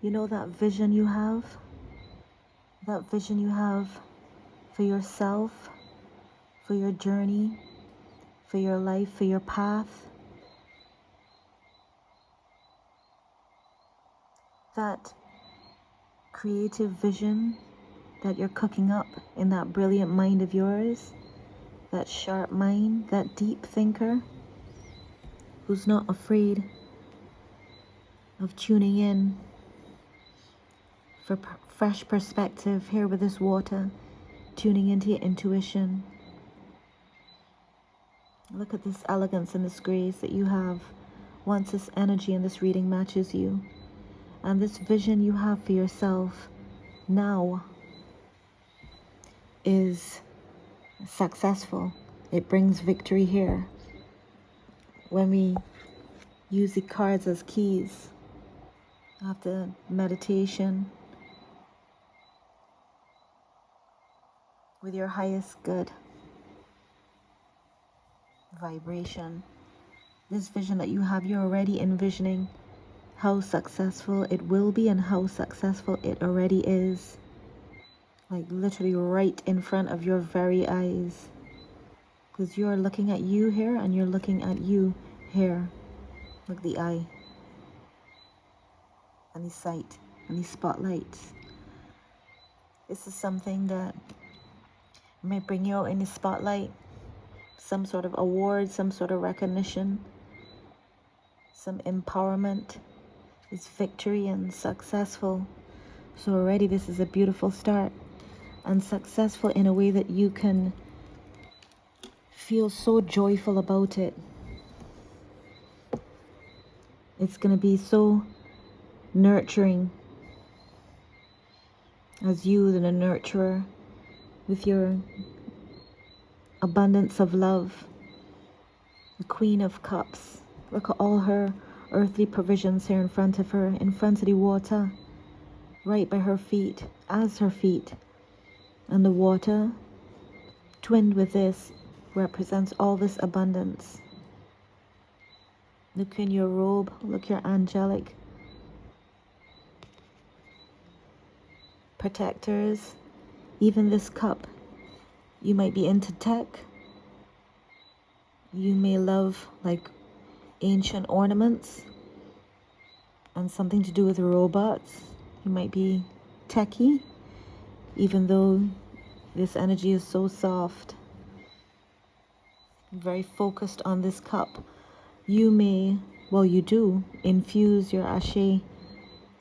You know that vision you have? That vision you have for yourself, for your journey, for your life, for your path? That creative vision that you're cooking up in that brilliant mind of yours, that sharp mind, that deep thinker who's not afraid of tuning in for fresh perspective here with this water, tuning into your intuition. Look at this elegance and this grace that you have once this energy and this reading matches you. And this vision you have for yourself now is successful. It brings victory here. When we use the cards as keys after meditation with your highest good vibration, this vision that you have, you're already envisioning how successful it will be and how successful it already is. Like literally right in front of your very eyes. Because you're looking at you here and you're looking at you here. Look, the eye and the sight and the spotlights. This is something that may bring you out in the spotlight. Some sort of award, some sort of recognition, some empowerment. It's victory and successful. So already this is a beautiful start. And successful in a way that you can feel so joyful about it. It's going to be so nurturing as you, the nurturer, with your abundance of love, the Queen of Cups. Look at all her earthly provisions here in front of her, in front of the water, right by her feet, as her feet. And the water, twinned with this, represents all this abundance. Look in your robe, look your angelic protectors. Even this cup, you might be into tech. You may love like ancient ornaments and something to do with robots. You might be techie, even though this energy is so soft, very focused on this cup. You may, well, you do infuse your ashe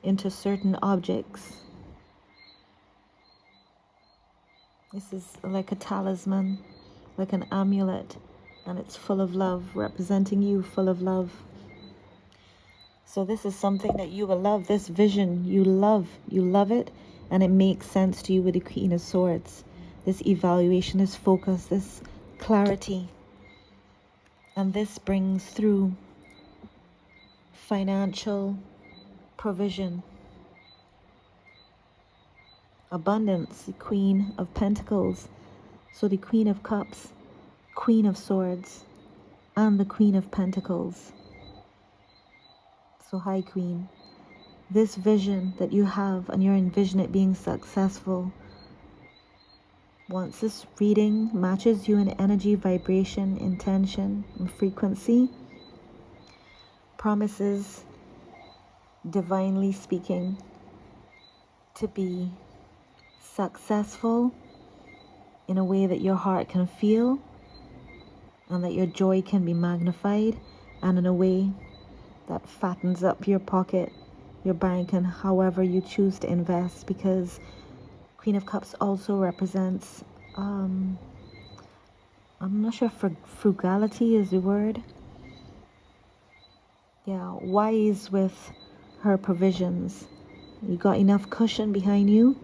into certain objects. This is like a talisman, like an amulet, and it's full of love, representing you, full of love. So this is something that you will love, this vision, you love it, and it makes sense to you with the Queen of Swords. This evaluation, this focus, this clarity. And this brings through financial provision, abundance, the Queen of Pentacles. So the Queen of Cups, Queen of Swords, and the Queen of Pentacles. So hi, Queen. This vision that you have, and you envision it being successful, once this reading matches you in energy, vibration, intention, and frequency, promises, divinely speaking, to be successful in a way that your heart can feel, and that your joy can be magnified, and in a way that fattens up your pocket, your bank, and however you choose to invest. Because Queen of Cups also represents, I'm not sure if frugality is the word. Yeah, wise with her provisions. You got enough cushion behind you,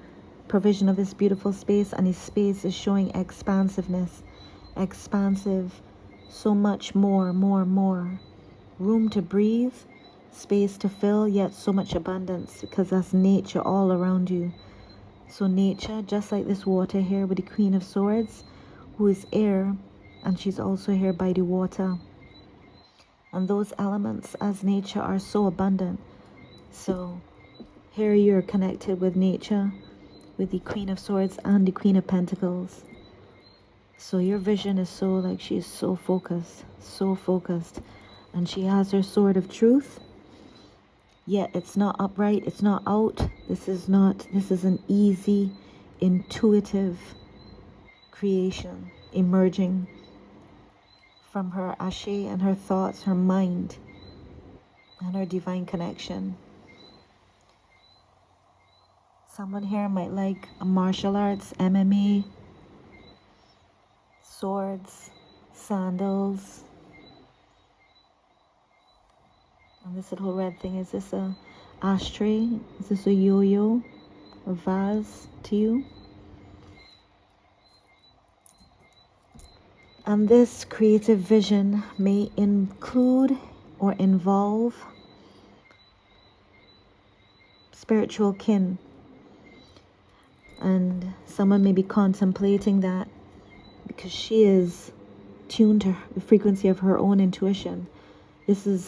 provision of this beautiful space, and this space is showing expansiveness, expansive, so much more. Room to breathe, space to fill, yet so much abundance, because that's nature all around you. So nature, just like this water here with the Queen of Swords, who is air, and she's also here by the water. And those elements as nature are so abundant. So Here you're connected with nature, with the Queen of Swords and the Queen of Pentacles. So your vision is so like, she is so focused. And she has her sword of truth. Yet it's not upright, it's not out. This is an easy, intuitive creation emerging from her ashe and her thoughts, her mind, and her divine connection. Someone here might like a martial arts, MMA, swords, sandals. And this little red thing, is this a ashtray? Is this a yo-yo? A vase to you? And this creative vision may include or involve spiritual kin. And someone may be contemplating that because she is tuned to the frequency of her own intuition.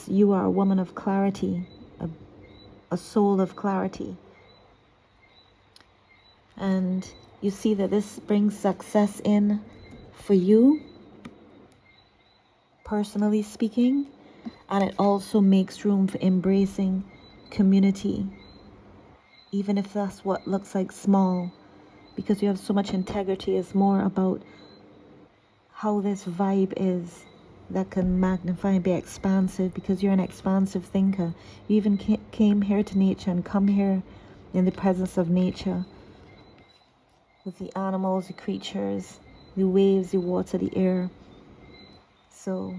You are a woman of clarity, a soul of clarity. And you see that this brings success in for you, personally speaking, and it also makes room for embracing community, even if that's what looks like small, because you have so much integrity. It's more about how this vibe is that can magnify and be expansive, because you're an expansive thinker. You even came here to nature and come here in the presence of nature, with the animals, the creatures, the waves, the water, the air. So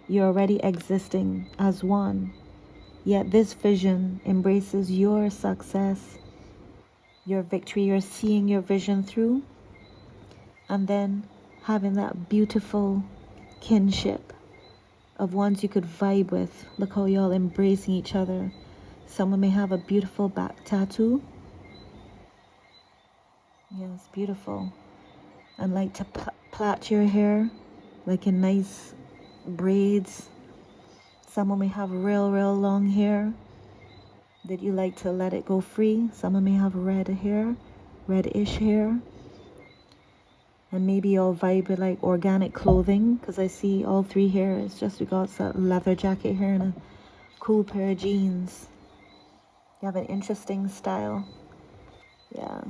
you're already existing as one. Yet this vision embraces your success, your victory. You're seeing your vision through, and then having that beautiful kinship of ones you could vibe with. Look how y'all embracing each other. Someone may have a beautiful back tattoo. Yes, beautiful. And like to plait your hair like in nice braids. Someone may have real long hair that you like to let it go free. Someone may have reddish hair. And maybe you'll vibe with like organic clothing, because I see all three here. It's just we got that leather jacket here and a cool pair of jeans. You have an interesting style. Yeah,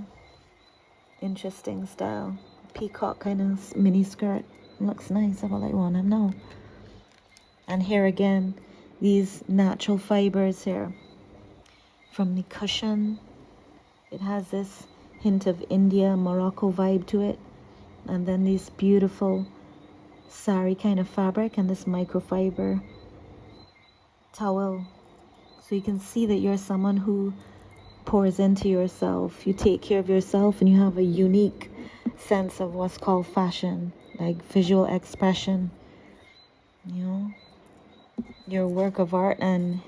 interesting style. Peacock kind of mini skirt. Looks nice. I would like one of them now. And here again, these natural fibers here from the cushion. It has this hint of India, Morocco vibe to it. And then these beautiful sari kind of fabric and this microfiber towel. So you can see that you're someone who pours into yourself. You take care of yourself, and you have a unique sense of what's called fashion, like visual expression. You know, your work of art, and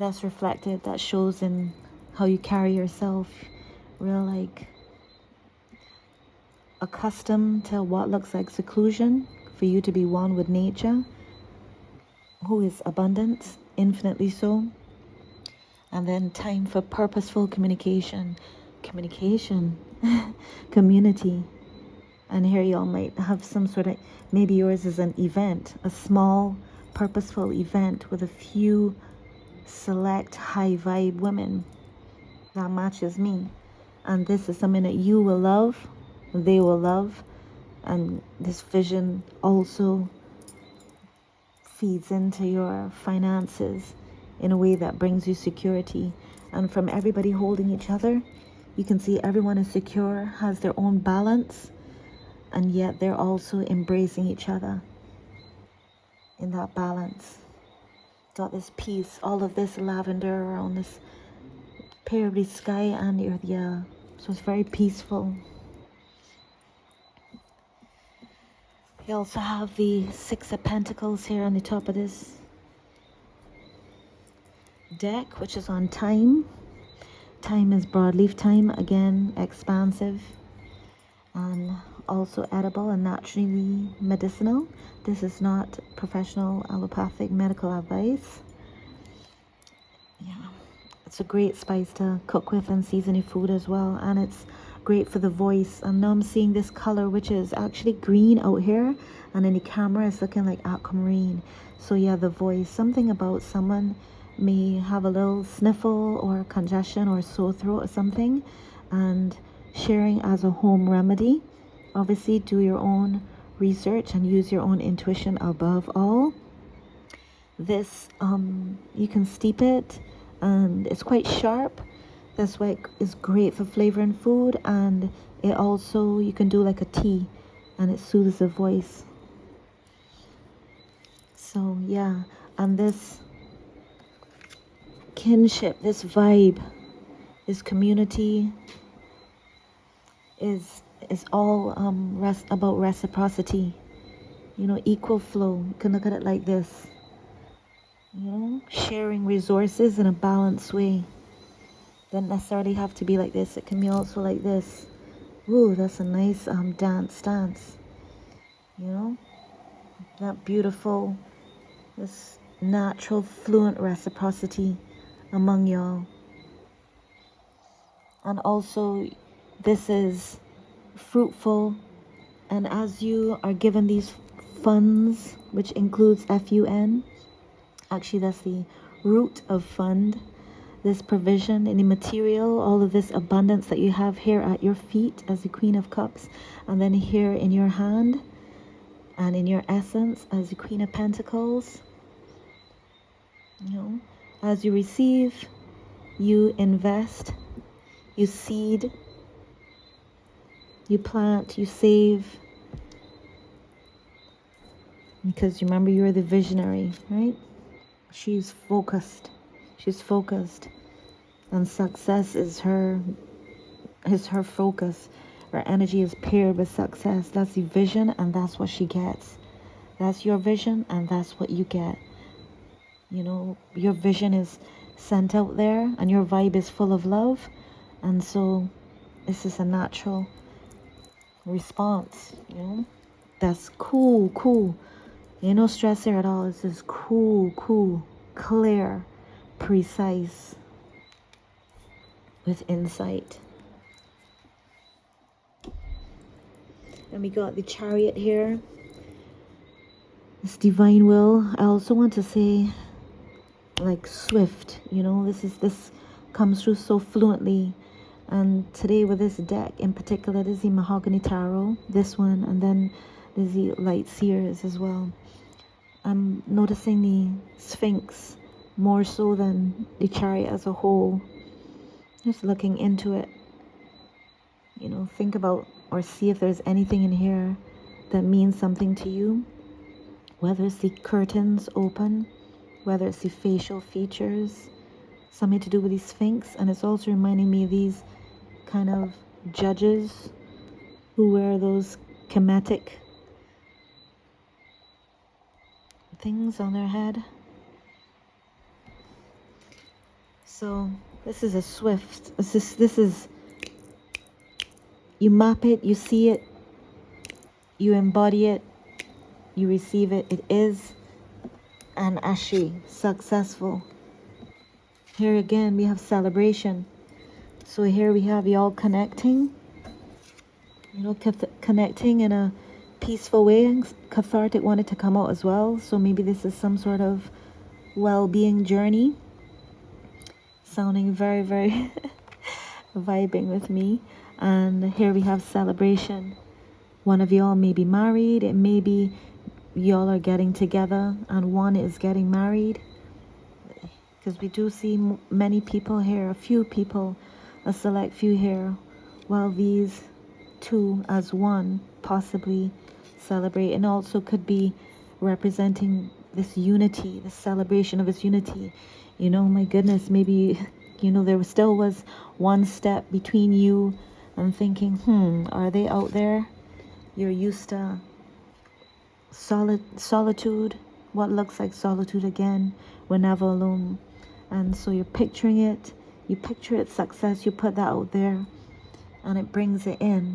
that's reflected, that shows in how you carry yourself. Real like accustomed to what looks like seclusion, for you to be one with nature, who is abundant, infinitely so. And then time for purposeful communication, community. And here y'all might have some sort of, maybe yours is an event, a small purposeful event with a few select high vibe women that matches me. And this is something that you will love, they will love. And this vision also feeds into your finances in a way that brings you security. And from everybody holding each other, you can see everyone is secure, has their own balance, and yet they're also embracing each other in that balance. Got this peace, all of this lavender around this pearly sky and the earth. Yeah, so it's very peaceful. You also have the Six of Pentacles here on the top of this deck, which is on time. Time is broadleaf time, again, expansive and also edible and naturally medicinal. This is not professional allopathic medical advice. Yeah, It's a great spice to cook with and season your food as well. And it's great for the voice. And now I'm seeing this color, which is actually green out here. And in the camera, it's looking like aquamarine. So yeah, the voice. Something about someone may have a little sniffle or congestion or sore throat or something. And sharing as a home remedy. Obviously, do your own research and use your own intuition above all. This, you can steep it, and it's quite sharp. That's why it is great for flavoring food. And it also, you can do like a tea, and it soothes the voice. So yeah, and this kinship, this vibe, this community is all about reciprocity. You know, equal flow. You can look at it like this. You know, sharing resources in a balanced way. Doesn't necessarily have to be like this. It can be also like this. Ooh, that's a nice dance stance. You know, that beautiful, this natural, fluent reciprocity among y'all. And also, this is fruitful. And as you are given these funds, which includes FUN, actually that's the root of fund, this provision, any material, all of this abundance that you have here at your feet as the Queen of Cups, and then here in your hand and in your essence as the Queen of Pentacles. You know, as you receive, you invest, you seed, you plant, you save. Because remember, you're the visionary, right? She's focused. She's focused. And success is her focus. Her energy is paired with success. That's the vision, and that's what she gets. That's your vision, and that's what you get. You know, your vision is sent out there, and your vibe is full of love. And so this is a natural response, you know. That's cool. Ain't no stress there at all. It's just cool, clear, precise, with insight. And we got the Chariot here. This divine will. I also want to say, like, swift. You know, this comes through so fluently. And today with this deck in particular, there's the Mahogany Tarot, this one, and then there's the Light Seers as well. I'm noticing the Sphinx more so than the Chariot as a whole. Just looking into it. You know, think about or see if there's anything in here that means something to you. Whether it's the curtains open, whether it's the facial features, something to do with the Sphinx. And it's also reminding me of these kind of judges who wear those Kemetic things on their head. So this is a swift, this is, you map it, you see it, you embody it, you receive it. It is an Ashi, successful. Here again we have celebration. So here we have y'all connecting, you know, connecting in a peaceful way. And cathartic wanted to come out as well. So maybe this is some sort of well-being journey. Sounding very, very vibing with me. And here we have celebration. One of y'all may be married. It may be y'all are getting together and one is getting married. Because we do see many people here, a few people, a select few here, while these two as one possibly celebrate. And also could be representing this unity, this celebration of this unity. You know, my goodness, maybe, you know, there still was one step between you and thinking, are they out there? You're used to solitude, what looks like solitude again, we're never alone. And so you're picturing it, you picture it success, you put that out there, and it brings it in.